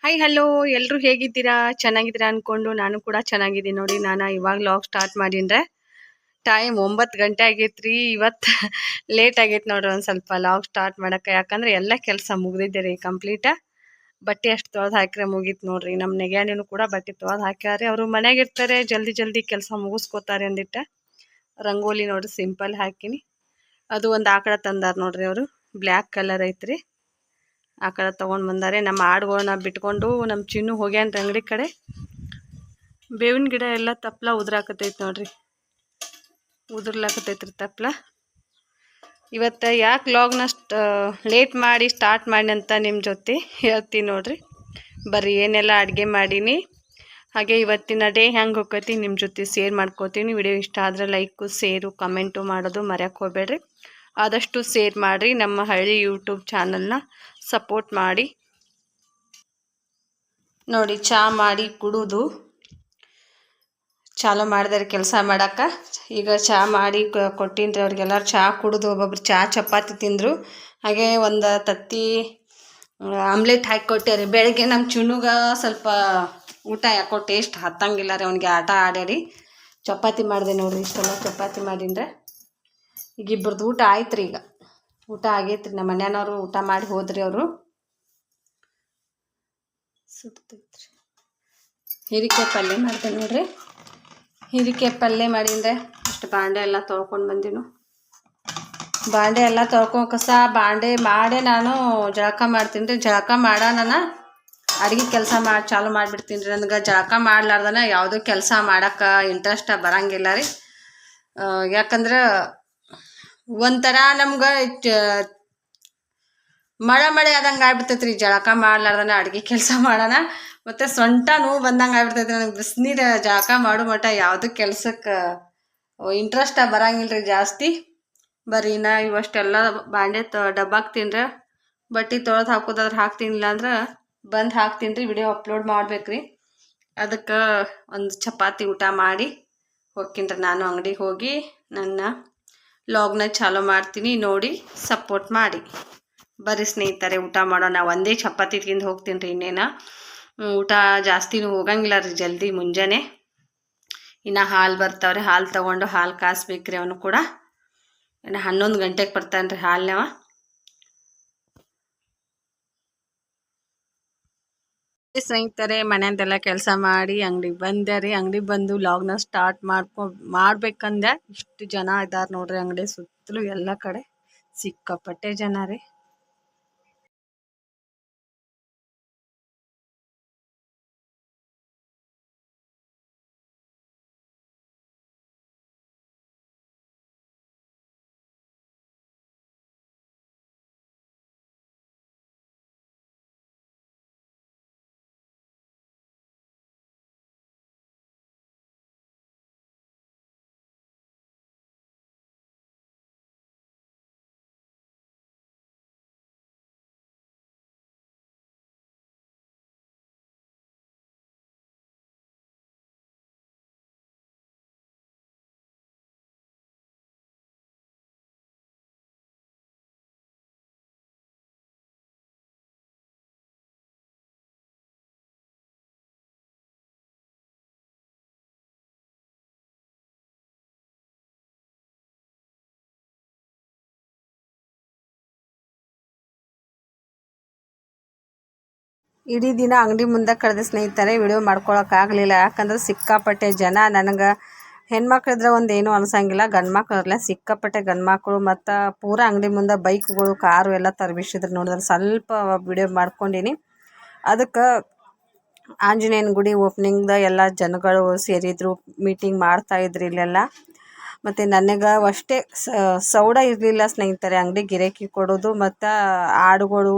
Hi hello, ಎಲ್ಲರೂ ಹೇಗಿದ್ದೀರಾ? ಚೆನ್ನಾಗಿದ್ದೀರಾ ಅನ್ಕೊಂಡು ನಾನು ಕೂಡ ಚೆನ್ನಾಗಿದ್ದೀನಿ ನೋಡಿ. ನಾನು ಇವಾಗ ಲಾಗ್ ಸ್ಟಾರ್ಟ್ ಮಾಡಿದ್ರೆ ಟೈಮ್ 9 ಗಂಟೆ ಆಗೈತ್ರಿ. ಇವತ್ತು ಲೇಟ್ ಆಗೈತೆ ನೋಡ್ರಿ ಒಂದು ಸ್ವಲ್ಪ ಲಾಗ್ ಸ್ಟಾರ್ಟ್ ಮಾಡಕ್ಕೆ. ಯಾಕಂದ್ರೆ ಎಲ್ಲ ಕೆಲಸ ಮುಗ್ದಿದ್ದೆ ರೀ ಕಂಪ್ಲೀಟ್. ಬಟ್ಟೆ ಅಷ್ಟು ತೊಳೆದು ಹಾಕಿದ್ರೆ ಮುಗೀತು ನೋಡ್ರಿ. ನಮ್ಮ ನೆಗ್ಯಾಣಿನೂ ಕೂಡ ಬಟ್ಟೆ ತೊಳೆದು ಹಾಕ್ಯಾರೆ. ಅವರು ಮನೆಯಾಗ ಇರ್ತಾರೆ, ಜಲ್ದಿ ಜಲ್ದಿ ಕೆಲಸ ಮುಗಿಸ್ಕೋತಾರೆ ಅಂದಿಟ್ಟ ರಂಗೋಲಿ ನೋಡ್ರಿ ಸಿಂಪಲ್ ಹಾಕಿನಿ. ಅದು ಒಂದು ಆಕಳ ತಂದಾರ ನೋಡ್ರಿ, ಅವರು ಬ್ಲ್ಯಾಕ್ ಕಲರ್ ಐತ್ರಿ. ಆಕಳ ತೊಗೊಂಡು ಬಂದಾರೆ. ನಮ್ಮ ಆಡುಗಳನ್ನ ಬಿಟ್ಕೊಂಡು ನಮ್ಮ ಚಿನ್ನು ಹೋಗ್ಯಾನ್ರಿ ಅಂಗಡಿ ಕಡೆ. ಬೇವಿನ ಗಿಡ ಎಲ್ಲ ತಪ್ಪಲ ಉದ್ರಾಕತೈತಿ ನೋಡ್ರಿ, ಉದುರ್ಲಾಕತೈತ್ರಿ ತಪ್ಪಲ. ಇವತ್ತು ಯಾಕೆ ಲಾಗ್ನ ಲೇಟ್ ಮಾಡಿ ಸ್ಟಾರ್ಟ್ ಮಾಡಿ ಅಂತ ನಿಮ್ಮ ಜೊತೆ ಹೇಳ್ತೀನಿ ನೋಡ್ರಿ. ಬರ್ರಿ ಏನೆಲ್ಲ ಅಡುಗೆ ಮಾಡೀನಿ, ಹಾಗೆ ಇವತ್ತಿನ ಡೇ ಹೆಂಗೆ ಹೋಗ್ತೈತಿ ನಿಮ್ಮ ಜೊತೆ ಶೇರ್ ಮಾಡ್ಕೋತೀನಿ. ವಿಡಿಯೋ ಇಷ್ಟ ಆದರೆ ಲೈಕು ಶೇರು ಕಮೆಂಟು ಮಾಡೋದು ಮರೆಯೋಕೆ ಹೋಗ್ಬೇಡ್ರಿ. ಆದಷ್ಟು ಶೇರ್ ಮಾಡಿರಿ. ನಮ್ಮ ಹಳ್ಳಿ ಯೂಟ್ಯೂಬ್ ಚಾನಲ್ನ ಸಪೋರ್ಟ್ ಮಾಡಿ ನೋಡಿ. ಚಹಾ ಮಾಡಿ ಕುಡಿದು ಚಾಲು ಮಾಡಿದಾರೆ ಕೆಲಸ ಮಾಡೋಕೆ. ಈಗ ಚಹಾ ಮಾಡಿ ಕೊಟ್ಟಿನ್ರಿ ಅವ್ರಿಗೆಲ್ಲರೂ. ಚಹಾ ಕುಡಿದು ಒಬ್ಬೊಬ್ರು ಚಹಾ ಚಪಾತಿ ತಿಂದರು. ಹಾಗೆ ಒಂದು ತತ್ತಿ ಆಮ್ಲೆಟ್ ಹಾಕಿ ಕೊಟ್ಟೆ ರೀ ಬೆಳಗ್ಗೆ. ನಮ್ಮ ಚುನುಗ ಸ್ವಲ್ಪ ಊಟ ಯಾಕೋ ಟೇಸ್ಟ್ ಹತ್ತಂಗಿಲ್ಲ ರೀ, ಅವ್ನಿಗೆ ಆಟ ಆಡ್ಯಾಡಿ ಚಪಾತಿ ಮಾಡಿದೆ ನೋಡ್ರಿ. ಇಷ್ಟೆಲ್ಲ ಚಪಾತಿ ಮಾಡೀನ್ರೆ. ಈಗ ಇಬ್ಬರದು ಊಟ ಆಯ್ತು ರೀ. ಈಗ ಊಟ ಆಗೈತ್ರಿ. ನಮ್ಮ ಮನೆಯವರು ಊಟ ಮಾಡಿ ಹೋದ್ರಿ. ಅವರು ಸುಡ್ತೈತ್ರಿ. ಹೀರಿಕಾಯಿ ಪಲ್ಯ ಮಾಡಿದೆ ನೋಡ್ರಿ. ಹೀರಿಕಾಯಿ ಪಲ್ಯ ಮಾಡೀನ್ರೆ. ಅಷ್ಟು ಬಾಂಡೆ ಎಲ್ಲ ತೊಳ್ಕೊಂಡು ಬಂದಿನು. ಬಾಂಡೆ ಎಲ್ಲ ತೊಳ್ಕೊಕಸ ಬಾಂಡೆ ಮಾಡೇ ನಾನು ಜಳಕ ಮಾಡ್ತೀನಿ ರೀ. ಜಳಕ ಮಾಡೋಣ ಅಡುಗೆ ಕೆಲಸ ಚಾಲು ಮಾಡಿಬಿಡ್ತೀನಿ ರೀ. ನನಗೆ ಜಳಕ ಮಾಡ್ಲಾರ್ದನ ಯಾವುದೂ ಕೆಲಸ ಮಾಡೋಕ್ಕೆ ಇಂಟ್ರೆಸ್ಟ್ ಬರೋಂಗಿಲ್ಲ ರೀ. ಯಾಕಂದ್ರೆ ಒಂಥರ ನಮ್ಗೆ ಮಳೆ ಆದಂಗೆ ಆಗ್ಬಿಡ್ತೈತೆ ರೀ. ಜಳಕ ಮಾಡ್ಲಾರ್ದನ ಅಡುಗೆ ಕೆಲಸ ಮಾಡೋಣ ಮತ್ತು ಸೊಂಟ ನೋವು ಬಂದಂಗೆ ಆಗ್ಬಿಡ್ತೈತೆ ನನಗೆ. ಬಿಸಿನೀರು ಜಳಕ ಮಾಡೋ ಮಟ್ಟ ಯಾವುದೂ ಕೆಲ್ಸಕ್ಕೆ ಇಂಟ್ರೆಸ್ಟ್ ಬರೋಂಗಿಲ್ಲ ರೀ ಜಾಸ್ತಿ. ಬರ್ರಿ ನಾ ಇವಷ್ಟೆಲ್ಲ ಬಾಂಡೆ ಡಬ್ಬಾಕ್ತೀನಿ ರೀ. ಬಟ್ಟೆ ತೊಳೆದು ಹಾಕೋದಾದ್ರೆ ಹಾಕ್ತೀನಿಲ್ಲ ಅಂದ್ರೆ ಬಂದು ಹಾಕ್ತೀನಿ ರೀ. ವಿಡಿಯೋ ಅಪ್ಲೋಡ್ ಮಾಡ್ಬೇಕು ರೀ. ಅದಕ್ಕೆ ಒಂದು ಚಪಾತಿ ಊಟ ಮಾಡಿ ಹೋಗ್ತೀನಿ ರೀ. ನಾನು ಅಂಗಡಿಗೆ ಹೋಗಿ ನನ್ನ ಲಾಗ್ನ ಚಾಲೂ ಮಾಡ್ತೀನಿ, ನೋಡಿ ಸಪೋರ್ಟ್ ಮಾಡಿ. ಬರ್ರಿ ಸ್ನೇಹಿತರೆ ಊಟ ಮಾಡೋಣ. ಒಂದೇ ಚಪಾತಿ ತಿಂದು ಹೋಗ್ತೀನಿ ರೀ. ಇನ್ನೇನು ಊಟ ಜಾಸ್ತಿನೂ ಹೋಗಂಗಿಲ್ಲ ರೀ ಜಲ್ದಿ ಮುಂಜಾನೆ. ಇನ್ನು ಹಾಲು ಬರ್ತಾವ್ರಿ, ಹಾಲು ತೊಗೊಂಡು ಹಾಲು ಕಾಸ್ಬೇಕ್ರಿ. ಅವನು ಕೂಡ ಇನ್ನು 11 ಗಂಟೆಗೆ ಬರ್ತಾನೆ ರೀ ಹಾಲಿನವ. ಸ್ನೇಹಿತರೆ ಮನೆಯದೆಲ್ಲ ಕೆಲಸ ಮಾಡಿ ಅಂಗಡಿಗೆ ಬಂದೆ ರೀ. ಅಂಗಡಿಗೆ ಬಂದು ಲಾಗ್ನ ಸ್ಟಾರ್ಟ್ ಮಾಡ್ಬೇಕಂದೆ. ಇಷ್ಟು ಜನ ಇದ್ದಾರೆ ನೋಡ್ರಿ ಅಂಗಡಿ ಸುತ್ತಲೂ ಎಲ್ಲ ಕಡೆ ಸಿಕ್ಕಾಪಟ್ಟೆ ಜನ ರೀ. ಇಡೀ ದಿನ ಅಂಗಡಿ ಮುಂದೆ ಕಳೆದ ಸ್ನೇಹಿತರೆ ವಿಡಿಯೋ ಮಾಡ್ಕೊಳಕ್ಕಾಗಲಿಲ್ಲ. ಯಾಕಂದ್ರೆ ಸಿಕ್ಕಾಪಟ್ಟೆ ಜನ. ನನಗೆ ಹೆಣ್ಮಕ್ಳಿದ್ರೆ ಒಂದು ಏನೂ ಅನ್ಸಂಗಿಲ್ಲ, ಗಂಡು ಮಕ್ಳಿದ್ರಲ್ಲ ಸಿಕ್ಕಾಪಟ್ಟೆ ಗಂಡು ಮಕ್ಕಳು ಮತ್ತು ಪೂರ ಅಂಗಡಿ ಮುಂದೆ ಬೈಕ್ಗಳು ಕಾರು ಎಲ್ಲ ತರ್ಬಿಸಿದ್ರು ನೋಡಿದ್ರೆ ಸ್ವಲ್ಪ ವಿಡಿಯೋ ಮಾಡ್ಕೊಂಡೀನಿ. ಅದಕ್ಕೆ ಆಂಜನೇಯನ ಗುಡಿ ಓಪನಿಂಗ್ದ ಎಲ್ಲ ಜನಗಳು ಸೇರಿದ್ರು, ಮೀಟಿಂಗ್ ಮಾಡ್ತಾಯಿದ್ರು ಇಲ್ಲೆಲ್ಲ. ಮತ್ತು ನನಗೆ ಅಷ್ಟೇ ಸೌಡ ಇರಲಿಲ್ಲ ಸ್ನೇಹಿತರೆ. ಅಂಗಡಿ ಗಿರಾಕಿ ಕೊಡೋದು ಮತ್ತು ಆಡುಗಳು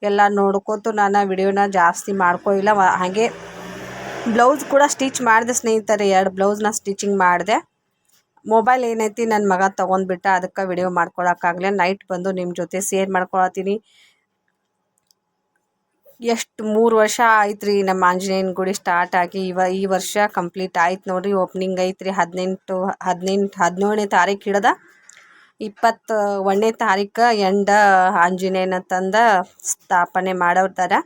ಎಲ್ಲ ನೋಡ್ಕೊತು ನಾನು ವಿಡಿಯೋನ ಜಾಸ್ತಿ ಮಾಡ್ಕೊಳ್ಳಿಲ್ಲ. ಹಾಗೆ ಬ್ಲೌಸ್ ಕೂಡ ಸ್ಟಿಚ್ ಮಾಡಿದೆ ಸ್ನೇಹಿತರೆ. 2 ಬ್ಲೌಸ್ನ ಸ್ಟಿಚಿಂಗ್ ಮಾಡಿದೆ. ಮೊಬೈಲ್ ಏನೈತಿ ನನ್ನ ಮಗ ತೊಗೊಂಡ್ಬಿಟ್ಟ, ಅದಕ್ಕೆ ವಿಡಿಯೋ ಮಾಡ್ಕೊಳಕ್ಕಾಗಲಿಲ್ಲ. ನೈಟ್ ಬಂದು ನಿಮ್ಮ ಜೊತೆ ಶೇರ್ ಮಾಡ್ಕೊಳತ್ತೀನಿ. ಎಷ್ಟು 3 ವರ್ಷ ಆಯ್ತು ರೀ ನಮ್ಮ ಆಂಜನೇಯನ ಗುಡಿ ಸ್ಟಾರ್ಟ್ ಆಗಿ. ಈ ವರ್ಷ ಕಂಪ್ಲೀಟ್ ಆಯ್ತು ನೋಡಿರಿ. ಓಪ್ನಿಂಗ್ ಐತ್ರಿ 17ನೇ ತಾರೀಕು ಹಿಡ್ದ 21ನೇ ತಾರೀಕು ಎಂಡ ಆಂಜನೇಯನ ತಂದ ಸ್ಥಾಪನೆ ಮಾಡೋರ್ತಾರೆ.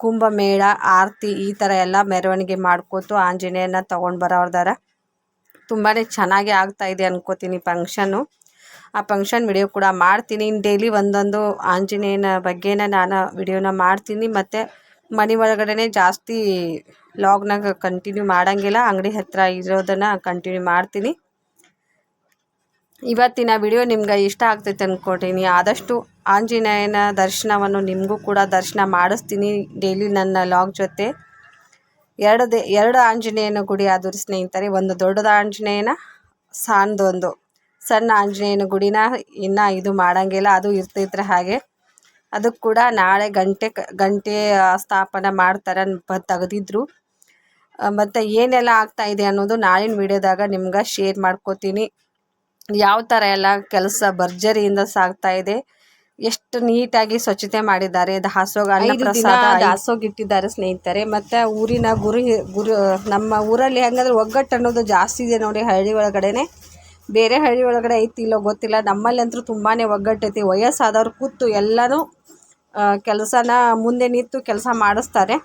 ಕುಂಭಮೇಳ ಆರತಿ ಈ ಥರ ಎಲ್ಲ ಮೆರವಣಿಗೆ ಮಾಡ್ಕೋತು ಆಂಜನೇಯನ ತೊಗೊಂಡು ಬರೋರ್ದಾರ. ತುಂಬಾ ಚೆನ್ನಾಗಿ ಆಗ್ತಾಯಿದೆ ಅನ್ಕೋತೀನಿ ಫಂಕ್ಷನ್ನು. ಆ ಫಂಕ್ಷನ್ ವಿಡಿಯೋ ಕೂಡ ಮಾಡ್ತೀನಿ. ಡೈಲಿ ಒಂದೊಂದು ಆಂಜನೇಯನ ಬಗ್ಗೆನ ನಾನು ವಿಡಿಯೋನ ಮಾಡ್ತೀನಿ. ಮತ್ತು ಮನೆ ಒಳಗಡೆ ಜಾಸ್ತಿ ಲಾಗ್ನಾಗ ಕಂಟಿನ್ಯೂ ಮಾಡೋಂಗಿಲ್ಲ, ಅಂಗಡಿ ಹತ್ತಿರ ಇರೋದನ್ನು ಕಂಟಿನ್ಯೂ ಮಾಡ್ತೀನಿ. ಇವತ್ತಿನ ವಿಡಿಯೋ ನಿಮ್ಗೆ ಇಷ್ಟ ಆಗ್ತೈತೆ ಅಂದ್ಕೊತೀನಿ. ಆದಷ್ಟು ಆಂಜನೇಯನ ದರ್ಶನವನ್ನು ನಿಮಗೂ ಕೂಡ ದರ್ಶನ ಮಾಡಿಸ್ತೀನಿ ಡೈಲಿ ನನ್ನ ಲಾಗ್ ಜೊತೆ. ಎರಡು ಆಂಜನೇಯನ ಗುಡಿ ಆದರೂ ಸ್ನೇಹಿತರೆ, ಒಂದು ದೊಡ್ಡದ ಆಂಜನೇಯನ, ಸಣ್ಣ ಆಂಜನೇಯನ ಗುಡಿನ ಇನ್ನೂ ಇದು ಮಾಡೋಂಗಿಲ್ಲ, ಅದು ಇರ್ತೈತ್ರೆ ಹಾಗೆ. ಅದಕ್ಕೆ ಕೂಡ ನಾಳೆ ಗಂಟೆ ಸ್ಥಾಪನೆ ಮಾಡ್ತಾರೆ ತೆಗೆದಿದ್ರು. ಮತ್ತು ಏನೆಲ್ಲ ಆಗ್ತಾಯಿದೆ ಅನ್ನೋದು ನಾಳಿನ ವಿಡಿಯೋದಾಗ ನಿಮ್ಗೆ ಶೇರ್ ಮಾಡ್ಕೋತೀನಿ. ಯಾವ ಥರ ಎಲ್ಲ ಕೆಲಸ ಭರ್ಜರಿಯಿಂದ ಸಾಗ್ತಾಯಿದೆ, ಎಷ್ಟು ನೀಟಾಗಿ ಸ್ವಚ್ಛತೆ ಮಾಡಿದ್ದಾರೆ. ದಾಸೋಗ ಅನ್ನಪ್ರಸಾದ ದಾಸೋಗ ಇಟ್ಟಿದ್ದಾರೆ ಸ್ನೇಹಿತರೆ. ಮತ್ತು ಊರಿನ ಗುರು ನಮ್ಮ ಊರಲ್ಲಿ ಹೆಂಗಂದ್ರೆ ಒಗ್ಗಟ್ಟು ಅನ್ನೋದು ಜಾಸ್ತಿ ಇದೆ ನೋಡಿ ಹಳ್ಳಿ ಒಳಗಡೆ. ಬೇರೆ ಹಳ್ಳಿ ಒಳಗಡೆ ಐತಿ ಇಲ್ಲೋ ಗೊತ್ತಿಲ್ಲ, ನಮ್ಮಲ್ಲಿ ಅಂತೂ ತುಂಬಾ ಒಗ್ಗಟ್ಟೈತಿ. ವಯಸ್ಸಾದವ್ರು ಕೂತು ಎಲ್ಲನೂ ಕೆಲಸನ ಮುಂದೆ ನಿಂತು ಕೆಲಸ ಮಾಡಿಸ್ತಾರೆ.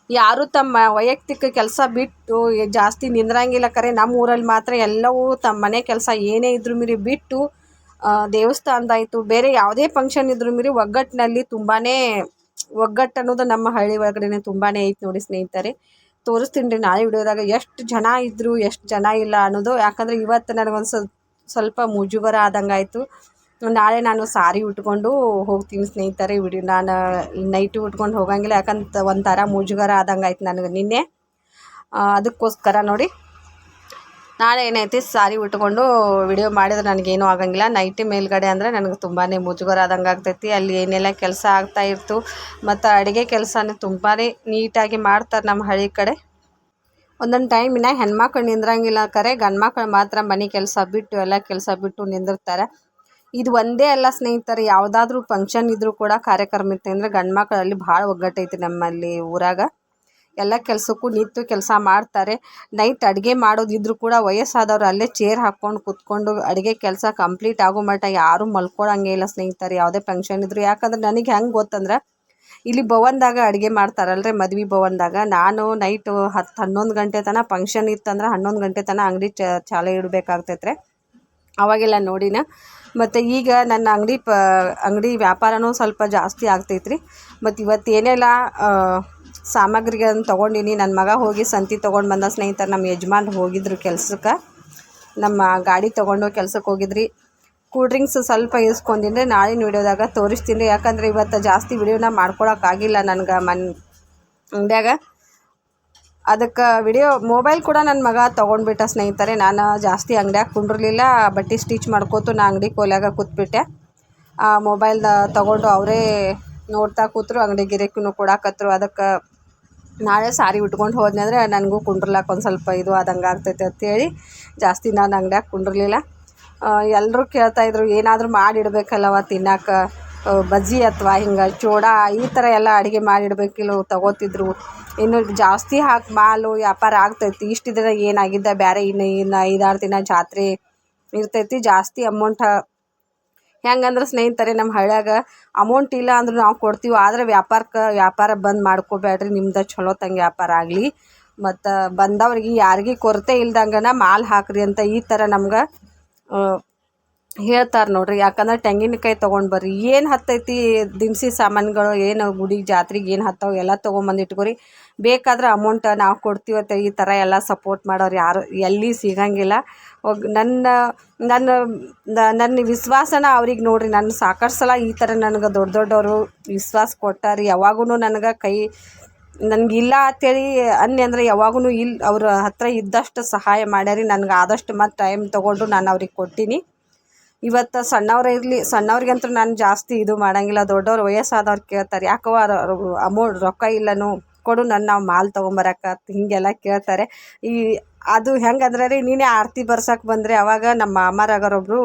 ಯಾರು ತಮ್ಮ ವೈಯಕ್ತಿಕ ಕೆಲಸ ಬಿಟ್ಟು ಜಾಸ್ತಿ ನಿಂದ್ರಂಗಿಲ್ಲ. ಕರೆ ನಮ್ಮ ಊರಲ್ಲಿ ಮಾತ್ರ ಎಲ್ಲವೂ ತಮ್ಮ ಮನೆ ಕೆಲಸ ಏನೇ ಇದ್ರೂ ಮೀರಿ ಬಿಟ್ಟು ದೇವಸ್ಥಾನದಾಯಿತು ಬೇರೆ ಯಾವುದೇ ಫಂಕ್ಷನ್ ಇದ್ರೂ ಮೀರಿ ಒಗ್ಗಟ್ಟಿನಲ್ಲಿ ತುಂಬಾ ಒಗ್ಗಟ್ಟು ಅನ್ನೋದು ನಮ್ಮ ಹಳ್ಳಿ ಒಳಗಡೆ ತುಂಬಾ ಐತೆ ನೋಡಿ ಸ್ನೇಹಿತರೆ. ತೋರಿಸ್ತೀನಿ ರೀ ನಾಳೆ ವಿಡಿಯೋದಾಗ ಎಷ್ಟು ಜನ ಇದ್ದರು ಎಷ್ಟು ಜನ ಇಲ್ಲ ಅನ್ನೋದು. ಯಾಕಂದರೆ ಇವತ್ತು ನನಗೊಂದು ಸ್ವಲ್ಪ ಮುಜುಗರ ಆದಂಗೆ ಆಯಿತು. ನಾಳೆ ನಾನು ಸಾರಿ ಉಟ್ಕೊಂಡು ಹೋಗ್ತೀನಿ ಸ್ನೇಹಿತರೆ. ನಾನು ನೈಟು ಉಟ್ಕೊಂಡು ಹೋಗಂಗಿಲ್ಲ, ಯಾಕಂತ ಒಂಥರ ಮುಜುಗರ ಆದಂಗೆ ಆಯ್ತು ನನಗೆ ನಿನ್ನೆ. ಅದಕ್ಕೋಸ್ಕರ ನೋಡಿ ನಾಳೆ ಏನೈತಿ ಸಾರಿ ಉಟ್ಕೊಂಡು ವಿಡಿಯೋ ಮಾಡಿದ್ರೆ ನನಗೇನೂ ಆಗಂಗಿಲ್ಲ. ನೈಟಿ ಮೇಲ್ಗಡೆ ಅಂದರೆ ನನಗೆ ತುಂಬಾ ಮುಜುಗರ ಆದಂಗೆ ಆಗ್ತೈತಿ. ಅಲ್ಲಿ ಏನೆಲ್ಲ ಕೆಲಸ ಆಗ್ತಾಯಿರ್ತು. ಮತ್ತು ಅಡುಗೆ ಕೆಲಸನೂ ತುಂಬಾ ನೀಟಾಗಿ ಮಾಡ್ತಾರೆ ನಮ್ಮ ಹಳ್ಳಿ ಕಡೆ. ಒಂದೊಂದು ಟೈಮಿನ ಹೆಣ್ಮಕ್ಳು ನಿಂದ್ರಂಗಿಲ್ಲ, ಕರೆ ಗಂಡು ಮಕ್ಳು ಮಾತ್ರ ಮನೆ ಕೆಲಸ ಬಿಟ್ಟು ಎಲ್ಲ ಕೆಲಸ ಬಿಟ್ಟು ನಿಂದಿರ್ತಾರೆ. ಇದು ಒಂದೇ ಅಲ್ಲ ಸ್ನೇಹಿತರೆ, ಯಾವುದಾದ್ರೂ ಫಂಕ್ಷನ್ ಇದ್ದರೂ ಕೂಡ ಕಾರ್ಯಕ್ರಮ ಇತ್ತು ಅಂದರೆ ಗಂಡು ಮಕ್ಕಳಲ್ಲಿ ಭಾಳ ಒಗ್ಗಟ್ಟೈತಿ. ನಮ್ಮಲ್ಲಿ ಊರಾಗ ಎಲ್ಲ ಕೆಲಸಕ್ಕೂ ನಿಂತು ಕೆಲಸ ಮಾಡ್ತಾರೆ. ನೈಟ್ ಅಡುಗೆ ಮಾಡೋದಿದ್ರು ಕೂಡ ವಯಸ್ಸಾದವರು ಅಲ್ಲೇ ಚೇರ್ ಹಾಕ್ಕೊಂಡು ಕೂತ್ಕೊಂಡು ಅಡುಗೆ ಕೆಲಸ ಕಂಪ್ಲೀಟ್ ಆಗೋ ಮಟ್ಟ ಯಾರೂ ಮಲ್ಕೊಳ್ಳೋಂಗೇ ಇಲ್ಲ ಸ್ನೇಹಿತರೆ, ಯಾವುದೇ ಫಂಕ್ಷನ್ ಇದ್ದರು. ಯಾಕಂದ್ರೆ ನನಗೆ ಹೆಂಗೆ ಗೊತ್ತಂದ್ರೆ, ಇಲ್ಲಿ ಭವನದಾಗ ಅಡುಗೆ ಮಾಡ್ತಾರಲ್ರಿ, ಮದ್ವೆ ಭವನದಾಗ. ನಾನು ನೈಟು 10-11 ಗಂಟೆ ತನಕ ಫಂಕ್ಷನ್ ಇತ್ತಂದ್ರೆ 11 ಗಂಟೆ ತನಕ ಅಂಗಡಿ ಚಾಲು ಇಡಬೇಕಾಗ್ತೈತ್ರಿ. ಅವಾಗೆಲ್ಲ ನೋಡಿನ. ಮತ್ತು ಈಗ ನನ್ನ ಅಂಗಡಿ ವ್ಯಾಪಾರನೂ ಸ್ವಲ್ಪ ಜಾಸ್ತಿ ಆಗ್ತೈತ್ರಿ. ಮತ್ತು ಇವತ್ತು ಏನೆಲ್ಲ ಸಾಮಗ್ರಿಗಳನ್ನು ತೊಗೊಂಡಿನಿ. ನನ್ನ ಮಗ ಹೋಗಿ ಸಂತಿ ತೊಗೊಂಡು ಬಂದ ಸ್ನೇಹಿತರೆ. ನಮ್ಮ ಯಜಮಾನ್ರು ಹೋಗಿದ್ರು ಕೆಲ್ಸಕ್ಕೆ, ನಮ್ಮ ಗಾಡಿ ತೊಗೊಂಡು ಕೆಲ್ಸಕ್ಕೆ ಹೋಗಿದ್ರಿ. ಕೂಲ್ ಡ್ರಿಂಕ್ಸ್ ಸ್ವಲ್ಪ ಇಸ್ಕೊಂಡಿದ್ರೆ ನಾಳಿನ ವಿಡಿಯೋದಾಗ ತೋರಿಸ್ತೀನಿ. ಯಾಕಂದರೆ ಇವತ್ತು ಜಾಸ್ತಿ ವಿಡಿಯೋನ ಮಾಡ್ಕೊಳಕ್ಕಾಗಿಲ್ಲ ನನಗೆ ಅಂಗಡ್ಯಾಗ. ಅದಕ್ಕೆ ಮೊಬೈಲ್ ಕೂಡ ನನ್ನ ಮಗ ತೊಗೊಂಡ್ಬಿಟ್ಟ ಸ್ನೇಹಿತರೆ. ನಾನು ಜಾಸ್ತಿ ಅಂಗಡ್ಯಾಗ ಕುಂಡಿರಲಿಲ್ಲ, ಬಟ್ಟೆ ಸ್ಟಿಚ್ ಮಾಡ್ಕೋತು ನಾ ಅಂಗಡಿ ಕೋಲ್ಯಾಗ ಕೂತ್ಬಿಟ್ಟೆ. ಮೊಬೈಲ್ದ ತೊಗೊಂಡು ಅವರೇ ನೋಡ್ತಾ ಕೂತರು, ಅಂಗಡಿ ಗಿರಾಕಿನೂ ಕೊಡಾಕತ್ರು. ಅದಕ್ಕೆ ನಾಳೆ ಸಾರಿ ಉಟ್ಕೊಂಡು ಹೋದ್ನಿ ಅಂದರೆ ನನಗೂ ಕುಂಡ್ರಲಾಕ ಒಂದು ಸ್ವಲ್ಪ ಇದು ಆದಂಗೆ ಆಗ್ತೈತೆ ಅಂತೇಳಿ ಜಾಸ್ತಿ ನಾನು ಅಂಗಡ್ಯಾಗ ಕುಂಡಿರಲಿಲ್ಲ. ಎಲ್ಲರೂ ಕೇಳ್ತಾಯಿದ್ರು, ಏನಾದರೂ ಮಾಡಿಡ್ಬೇಕಲ್ಲವ ತಿನ್ನೋಕೆ, ಬಜ್ಜಿ ಅಥವಾ ಹಿಂಗೆ ಚೂಡ ಈ ಥರ ಎಲ್ಲ ಅಡುಗೆ ಮಾಡಿಡ್ಬೇಕಿಲ್ಲ ತಗೋತಿದ್ರು. ಇನ್ನು ಜಾಸ್ತಿ ಹಾಕಿ ಮಾಲು ವ್ಯಾಪಾರ ಆಗ್ತೈತಿ. ಇಷ್ಟು ದಿನ ಏನಾಗಿದ್ದ ಬೇರೆ, ಇನ್ನು 5-6 ದಿನ ಜಾತ್ರೆ ಇರ್ತೈತಿ. ಜಾಸ್ತಿ ಅಮೌಂಟ್ ಹೆಂಗಂದ್ರೆ ಸ್ನೇಹಿತರೆ, ನಮ್ಮ ಹಳ್ಳ್ಯಾಗ ಅಮೌಂಟ್ ಇಲ್ಲ ಅಂದ್ರೂ ನಾವು ಕೊಡ್ತೀವಿ. ಆದರೆ ವ್ಯಾಪಾರ ಬಂದ್ ಮಾಡ್ಕೋಬೇಡ್ರಿ, ನಿಮ್ದು ಚಲೋ ತಂಗೆ ವ್ಯಾಪಾರ ಆಗಲಿ. ಮತ್ತು ಬಂದವ್ರಿಗೆ ಯಾರಿಗೆ ಕೊರತೆ ಇಲ್ದಂಗನ ಮಾಲ್ ಹಾಕ್ರಿ ಅಂತ ಈ ಥರ ನಮ್ಗೆ ಹೇಳ್ತಾರೆ ನೋಡ್ರಿ. ಯಾಕಂದ್ರೆ ತೆಂಗಿನಕಾಯಿ ತೊಗೊಂಡು ಬರ್ರಿ, ಏನು ಹತ್ತೈತಿ ದಿನಸಿ ಸಾಮಾನುಗಳು, ಏನು ಗುಡಿಗೆ ಜಾತ್ರೆಗೆ ಏನು ಹತ್ತವು ಎಲ್ಲ ತೊಗೊಂಬಂದು ಇಟ್ಕೊರಿ. ಬೇಕಾದ್ರೆ ಅಮೌಂಟ್ ನಾವು ಕೊಡ್ತೀವತ್ತೆ ಈ ಥರ ಎಲ್ಲ ಸಪೋರ್ಟ್ ಮಾಡೋರು ಯಾರು ಎಲ್ಲಿ ಸಿಗಂಗಿಲ್ಲ. ನನ್ನ ವಿಶ್ವಾಸನ ಅವ್ರಿಗೆ ನೋಡ್ರಿ. ನನ್ನ ಸಾಕಷ್ಟು ಸಲ ಈ ಥರ ನನಗೆ ದೊಡ್ಡವರು ವಿಶ್ವಾಸ ಕೊಟ್ಟಾರಿ. ಯಾವಾಗೂ ನನಗಿಲ್ಲ ಅಂತೇಳಿ ಅಂದರೆ ಯಾವಾಗೂ ಅವ್ರ ಹತ್ರ ಇದ್ದಷ್ಟು ಸಹಾಯ ಮಾಡ್ಯಾರಿ. ನನಗೆ ಆದಷ್ಟು ಮತ್ತು ಟೈಮ್ ತೊಗೊಂಡು ನಾನು ಅವ್ರಿಗೆ ಕೊಟ್ಟೀನಿ. ಇವತ್ತು ಸಣ್ಣವ್ರಿಗಂತೂ ನಾನು ಜಾಸ್ತಿ ಇದು ಮಾಡೋಂಗಿಲ್ಲ. ದೊಡ್ಡವ್ರು ವಯಸ್ಸಾದವ್ರು ಕೇಳ್ತಾರೆ, ಯಾಕವ ರೊಕ್ಕ ಇಲ್ಲನು ಕೊಡು, ನಾವು ಮಾಲ್ ತೊಗೊಂಬರಕ್ಕ ಹೀಗೆಲ್ಲ ಕೇಳ್ತಾರೆ. ಅದು ಹೆಂಗಂದ್ರೆ ರೀ, ನೀನೇ ಆರತಿ ಬರ್ಸಕ್ಕೆ ಬಂದರೆ ಅವಾಗ ನಮ್ಮ ಮಾಮಾರಾಗರೊಬ್ಬರು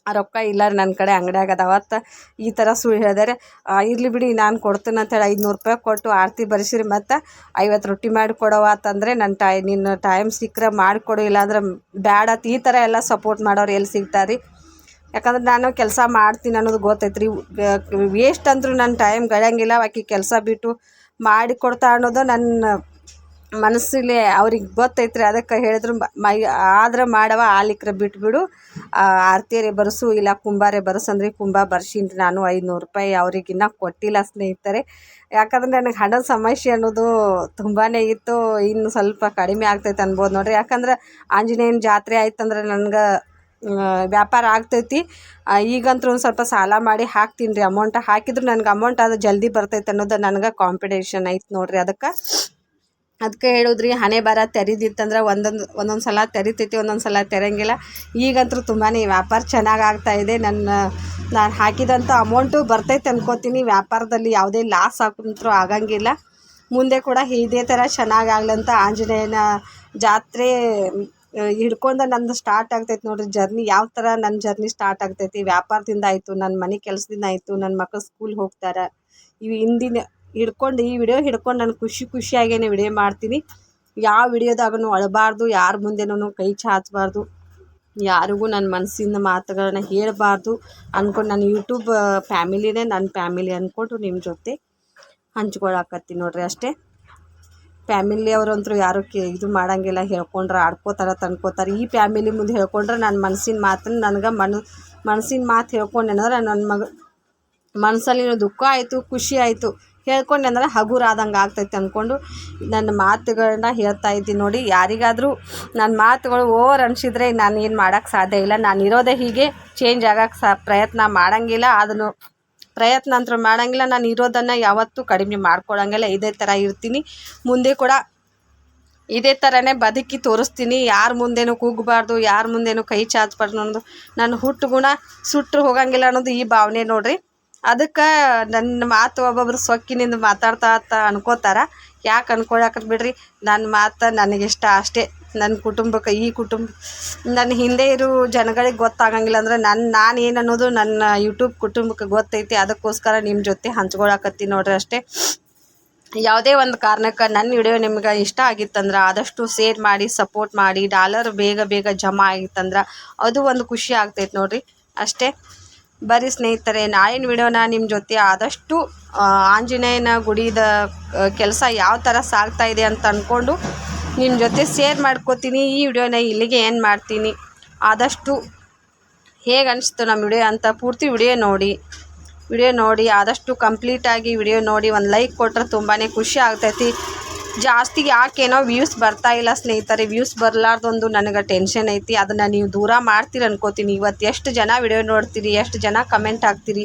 ರೊಕ್ಕ ಇಲ್ಲ ರೀ ನನ್ನ ಕಡೆ ಅಂಗಡ್ಯಾಗ ಅದಾವತ್ತ ಈ ಥರ ಸುಳ್ಳು ಹೇಳಿದಾರೆ. ಇರಲಿ ಬಿಡಿ ನಾನು ಕೊಡ್ತೀನಿ ಅಂತೇಳಿ 500 ರೂಪಾಯಿ ಕೊಟ್ಟು ಆರತಿ ಬರ್ಸಿರಿ, ಮತ್ತು 50 ರೊಟ್ಟಿ ಮಾಡಿ ಕೊಡವ ಅಂತಂದರೆ ನಿನ್ನ ಟೈಮ್ ಸಿಕ್ಕರೆ ಮಾಡಿಕೊಡು, ಇಲ್ಲಾಂದ್ರೆ ಬ್ಯಾಡ ಅಂತ ಈ ಥರ ಎಲ್ಲ ಸಪೋರ್ಟ್ ಮಾಡೋರು ಎಲ್ಲಿ ಸಿಗ್ತಾರೆ ರೀ. ಯಾಕಂದ್ರೆ ನಾನು ಕೆಲಸ ಮಾಡ್ತೀನಿ ಅನ್ನೋದು ಗೊತ್ತೈತ್ರಿ. ವೇಸ್ಟ್ ಅಂತೂ ನನ್ನ ಟೈಮ್ ಗಳಂಗಿಲ್ಲ. ಆಕೆ ಕೆಲಸ ಬಿಟ್ಟು ಮಾಡಿ ಕೊಡ್ತಾ ಅನ್ನೋದು ನನ್ನ ಮನಸ್ಸಲ್ಲಿ ಅವ್ರಿಗೆ ಗೊತ್ತೈತ್ರಿ. ಅದಕ್ಕೆ ಹೇಳಿದ್ರು ಆದ್ರೆ ಮಾಡವ ಆಲಿಕ್ರೆ ಬಿಟ್ಬಿಡು, ಆರತಿಯರೇ ಬರೆಸು ಇಲ್ಲ ಕುಂಬಾರೇ ಬರೆಸಂದ್ರಿ. ಕುಂಬ ಬರ್ಸೀನಿ ನಾನು 500 ರೂಪಾಯಿ ಅವ್ರಿಗೆ ಇನ್ನೂ ಕೊಟ್ಟಿಲ್ಲ ಸ್ನೇಹಿತರೆ. ಯಾಕಂದ್ರೆ ನನಗೆ ಹಣದ ಸಮಸ್ಯೆ ಅನ್ನೋದು ತುಂಬಾ ಇತ್ತು. ಇನ್ನು ಸ್ವಲ್ಪ ಕಡಿಮೆ ಆಗ್ತೈತೆ ಅನ್ಬೋದು ನೋಡಿರಿ. ಯಾಕಂದ್ರೆ ಆಂಜನೇಯನ ಜಾತ್ರೆ ಆಯ್ತಂದ್ರೆ ನನಗೆ ವ್ಯಾಪಾರ ಆಗ್ತೈತಿ. ಈಗಂತೂ ಒಂದು ಸ್ವಲ್ಪ ಸಾಲ ಮಾಡಿ ಹಾಕ್ತೀನಿ ರೀ. ಅಮೌಂಟ್ ಹಾಕಿದ್ರು ನನಗೆ ಅಮೌಂಟ್ ಅದು ಜಲ್ದಿ ಬರ್ತೈತೆ ಅನ್ನೋದು ನನಗೆ ಕಾಂಪಿಟೇಷನ್ ಐತೆ ನೋಡಿರಿ. ಅದಕ್ಕೆ ಹೇಳಿದ್ರಿ, ಹಣೆ ಬರ ತೆರಿದಿತ್ತಂದ್ರೆ ಒಂದೊಂದು ಸಲ ತೆರಿತೈತಿ, ಒಂದೊಂದು ಸಲ ತೆರೆಯಂಗಿಲ್ಲ. ಈಗಂತೂ ತುಂಬಾ ವ್ಯಾಪಾರ ಚೆನ್ನಾಗಿ ಆಗ್ತಾಯಿದೆ. ನಾನು ಹಾಕಿದಂಥ ಅಮೌಂಟು ಬರ್ತೈತೆ ಅನ್ಕೋತೀನಿ. ವ್ಯಾಪಾರದಲ್ಲಿ ಯಾವುದೇ ಲಾಸ್ ಹಾಕಂತೂ ಆಗಂಗಿಲ್ಲ. ಮುಂದೆ ಕೂಡ ಇದೇ ಥರ ಚೆನ್ನಾಗಾಗ್ಲಂತ ಆಂಜನೇಯನ ಜಾತ್ರೆ ಹಿಡ್ಕೊಂಡು ನಂದು ಸ್ಟಾರ್ಟ್ ಆಗ್ತೈತೆ ನೋಡಿರಿ ಜರ್ನಿ. ಯಾವ ಥರ ನನ್ನ ಜರ್ನಿ ಸ್ಟಾರ್ಟ್ ಆಗ್ತೈತಿ, ವ್ಯಾಪಾರದಿಂದ ಆಯಿತು, ನನ್ನ ಮನೆ ಕೆಲಸದಿಂದ ಆಯಿತು, ನನ್ನ ಮಕ್ಕಳು ಸ್ಕೂಲ್ ಹೋಗ್ತಾರೆ. ಇವು ಹಿಂದಿನ ಹಿಡ್ಕೊಂಡು ಈ ವಿಡಿಯೋ ಹಿಡ್ಕೊಂಡು ನಾನು ಖುಷಿಯಾಗೇನೆ ವಿಡಿಯೋ ಮಾಡ್ತೀನಿ. ಯಾವ ವಿಡಿಯೋದಾಗೂ ಅಳಬಾರ್ದು, ಯಾರ ಮುಂದೆನೂ ಕೈ ಚಾಚಬಾರ್ದು, ಯಾರಿಗೂ ನನ್ನ ಮನಸ್ಸಿನ ಮಾತುಗಳನ್ನ ಹೇಳಬಾರ್ದು ಅಂದ್ಕೊಂಡು ನಾನು ಯೂಟ್ಯೂಬ್ ಫ್ಯಾಮಿಲಿನೇ ನನ್ನ ಫ್ಯಾಮಿಲಿ ಅಂದ್ಕೊಂಡು ನಿಮ್ಮ ಜೊತೆ ಹಂಚ್ಕೊಳಕತ್ತೀನಿ ನೋಡ್ರಿ. ಅಷ್ಟೇ. ಫ್ಯಾಮಿಲಿಯವ್ರಂತೂ ಯಾರು ಇದು ಮಾಡೋಂಗಿಲ್ಲ. ಹೇಳ್ಕೊಂಡ್ರೆ ಆಡ್ಕೋತಾರೆ, ತಂದ್ಕೋತಾರೆ. ಈ ಫ್ಯಾಮಿಲಿ ಮುಂದೆ ಹೇಳ್ಕೊಂಡ್ರೆ ನನ್ನ ಮನಸ್ಸಿನ ಮಾತನ್ನು ನನಗೆ ಮನಸ್ಸಿನ ಮಾತು ಹೇಳ್ಕೊಂಡೇನಂದ್ರೆ ನನ್ನ ಮನಸ್ಸಲ್ಲಿ ದುಃಖ ಆಯಿತು, ಖುಷಿ ಆಯಿತು, ಹೇಳ್ಕೊಂಡೆ ಅಂದ್ರೆ ಹಗುರಾದಂಗೆ ಆಗ್ತೈತೆ ಅಂದ್ಕೊಂಡು ನನ್ನ ಮಾತುಗಳನ್ನ ಹೇಳ್ತಾ ಇದ್ದೀನಿ ನೋಡಿ. ಯಾರಿಗಾದರೂ ನನ್ನ ಮಾತುಗಳು ಓವರ್ ಅನಿಸಿದ್ರೆ ನಾನು ಏನು ಮಾಡೋಕ್ಕೆ ಸಾಧ್ಯ ಇಲ್ಲ. ನಾನು ಇರೋದೇ ಹೀಗೆ, ಚೇಂಜ್ ಆಗೋಕ್ಕೆ ಪ್ರಯತ್ನ ಮಾಡೋಂಗಿಲ್ಲ. ಅದನ್ನು ಪ್ರಯತ್ನ ಅಂತೂ ಮಾಡೋಂಗಿಲ್ಲ. ನಾನು ಇರೋದನ್ನು ಯಾವತ್ತೂ ಕಡಿಮೆ ಮಾಡ್ಕೊಳಂಗಿಲ್ಲ. ಇದೇ ಥರ ಇರ್ತೀನಿ. ಮುಂದೆ ಕೂಡ ಇದೇ ಥರನೇ ಬದುಕಿ ತೋರಿಸ್ತೀನಿ. ಯಾರ ಮುಂದೆನೂ ಕೂಗಬಾರ್ದು, ಯಾರ ಮುಂದೆನೂ ಕೈ ಚಾಚಬಾರ್ದು ಅನ್ನೋದು ನನ್ನ ಹುಟ್ಟು ಗುಣ. ಸುಟ್ಟರು ಹೋಗಂಗಿಲ್ಲ ಅನ್ನೋದು ಈ ಭಾವನೆ ನೋಡಿರಿ. ಅದಕ್ಕೆ ನನ್ನ ಮಾತು ಒಬ್ಬೊಬ್ರು ಸೊಕ್ಕಿನಿಂದ ಮಾತಾಡ್ತಾ ಅನ್ಕೋತಾರೆ. ಯಾಕೆ ಅನ್ಕೊಳಕ್ಕೆ ಬಿಡ್ರಿ, ನನ್ನ ಮಾತು ನನಗಿಷ್ಟ ಅಷ್ಟೇ. ನನ್ನ ಕುಟುಂಬಕ್ಕೆ, ಈ ಕುಟುಂಬ ನನ್ನ ಹಿಂದೆ ಇರೋ ಜನಗಳಿಗೆ ಗೊತ್ತಾಗಂಗಿಲ್ಲ ಅಂದ್ರೆ ನಾನು ಏನು ಅನ್ನೋದು ನನ್ನ ಯೂಟ್ಯೂಬ್ ಕುಟುಂಬಕ್ಕೆ ಗೊತ್ತೈತಿ. ಅದಕ್ಕೋಸ್ಕರ ನಿಮ್ಮ ಜೊತೆ ಹಂಚ್ಕೊಳಕತ್ತೀನಿ ನೋಡ್ರಿ. ಅಷ್ಟೇ. ಯಾವುದೇ ಒಂದು ಕಾರಣಕ್ಕೆ ನನ್ನ ವಿಡಿಯೋ ನಿಮ್ಗೆ ಇಷ್ಟ ಆಗಿತ್ತಂದ್ರೆ ಆದಷ್ಟು ಶೇರ್ ಮಾಡಿ, ಸಪೋರ್ಟ್ ಮಾಡಿ. ಡಾಲರ್ ಬೇಗ ಜಮಾ ಆಗಿತ್ತಂದ್ರೆ ಅದು ಒಂದು ಖುಷಿ ಆಗ್ತೈತೆ ನೋಡಿರಿ. ಅಷ್ಟೇ. ಬರೀ ಸ್ನೇಹಿತರೆ, ನಾಳಿನ ವಿಡಿಯೋನ ನಿಮ್ಮ ಜೊತೆ ಆದಷ್ಟು ಆಂಜನೇಯನ ಗುಡಿದ ಕೆಲಸ ಯಾವ ಥರ ಸಾಗ್ತಾ ಇದೆ ಅಂತ ಅಂದ್ಕೊಂಡು ನಿಮ್ಮ ಜೊತೆ ಶೇರ್ ಮಾಡ್ಕೋತೀನಿ. ಈ ವಿಡಿಯೋನ ಇಲ್ಲಿಗೆ ಏನು ಮಾಡ್ತೀನಿ. ಆದಷ್ಟು ಹೇಗೆ ಅನಿಸ್ತು ನಮ್ಮ ವಿಡಿಯೋ ಅಂತ ಪೂರ್ತಿ ವಿಡಿಯೋ ನೋಡಿ ಆದಷ್ಟು ಕಂಪ್ಲೀಟಾಗಿ ವಿಡಿಯೋ ನೋಡಿ ಒಂದು ಲೈಕ್ ಕೊಟ್ಟರೆ ತುಂಬಾ ಖುಷಿ ಆಗ್ತೈತಿ. ಜಾಸ್ತಿ ಯಾಕೇನೋ ವ್ಯೂಸ್ ಬರ್ತಾ ಇಲ್ಲ ಸ್ನೇಹಿತರೆ. ವ್ಯೂಸ್ ಬರಲಾರ್ದೊಂದು ನನಗೆ ಟೆನ್ಷನ್ ಐತಿ. ಅದನ್ನು ನೀವು ದೂರ ಮಾಡ್ತೀರಿ ಅನ್ಕೋತೀನಿ. ಇವತ್ತು ಎಷ್ಟು ಜನ ವಿಡಿಯೋ ನೋಡ್ತೀರಿ, ಎಷ್ಟು ಜನ ಕಮೆಂಟ್ ಹಾಕ್ತೀರಿ,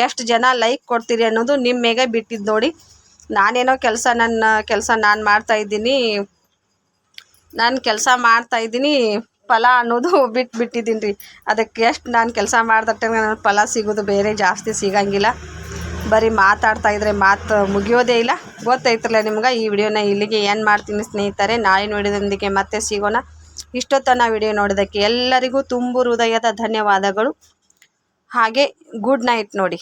ಎಷ್ಟು ಜನ ಲೈಕ್ ಕೊಡ್ತೀರಿ ಅನ್ನೋದು ನಿಮ್ಮ ಮೇಗೆ ಬಿಟ್ಟಿದ್ದು ನೋಡಿ. ನಾನೇನೋ ನನ್ನ ಕೆಲಸ ನಾನು ಮಾಡ್ತಾಯಿದ್ದೀನಿ, ಫಲ ಅನ್ನೋದು ಬಿಟ್ಟಿದ್ದೀನಿ ರೀ. ಅದಕ್ಕೆ ಎಷ್ಟು ನಾನು ಕೆಲಸ ಮಾಡಿದಟ್ಟೆ ನನ್ನ ಫಲ ಸಿಗೋದು ಬೇರೆ ಜಾಸ್ತಿ ಸಿಗಂಗಿಲ್ಲ. ಬರೀ ಮಾತಾಡ್ತಾಯಿದ್ರೆ ಮಾತು ಮುಗಿಯೋದೇ ಇಲ್ಲ. ಗೊತ್ತೈತ್ರಲ್ಲ ನಿಮ್ಗೆ. ಈ ವಿಡಿಯೋನ ಇಲ್ಲಿಗೆ ಏನು ಮಾಡ್ತೀನಿ ಸ್ನೇಹಿತರೆ. ನಾಳಿನ ವಿಡಿಯೋದೊಂದಿಗೆ ಮತ್ತೆ ಸಿಗೋಣ. ಇಷ್ಟೊತ್ತನ ವಿಡಿಯೋ ನೋಡೋದಕ್ಕೆ ಎಲ್ಲರಿಗೂ ತುಂಬು ಹೃದಯದ ಧನ್ಯವಾದಗಳು. ಹಾಗೆ ಗುಡ್ ನೈಟ್ ನೋಡಿ.